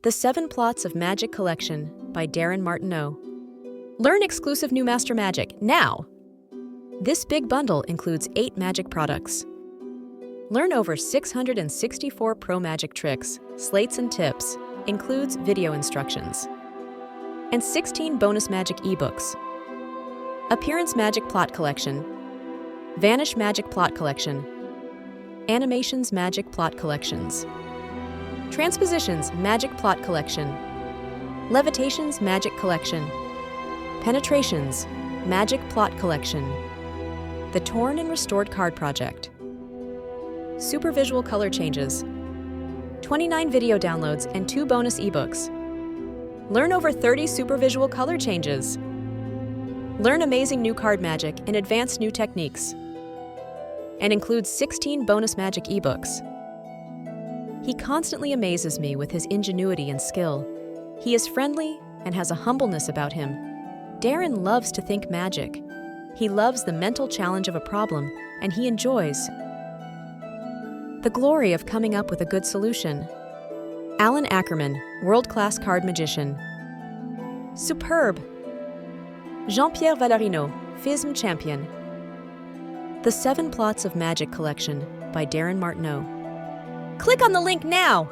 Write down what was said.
The 7 Plots of Magic Collection by Darin Martineau. Learn exclusive new Master Magic now! This big bundle includes 8 magic products. Learn over 664 pro magic tricks, slates and tips, includes video instructions, and 16 bonus magic ebooks. Appearance Magic Plot Collection, Vanish Magic Plot Collection, Animations Magic Plot Collections, Transpositions Magic Plot Collection, Levitations Magic Collection, Penetrations Magic Plot Collection, The Torn and Restored Card Project, Super Visual Color Changes, 29 video downloads and 2 bonus ebooks. Learn over 30 super visual color changes. Learn amazing new card magic and advanced new techniques. And includes 16 bonus magic ebooks. He constantly amazes me with his ingenuity and skill. He is friendly and has a humbleness about him. Darin loves to think magic. He loves the mental challenge of a problem, and he enjoys the glory of coming up with a good solution. Alan Ackerman, world-class card magician. Superb. Jean-Pierre Vallarino, FISM champion. The 7 Plots of Magic Collection by Darin Martineau. Click on the link now!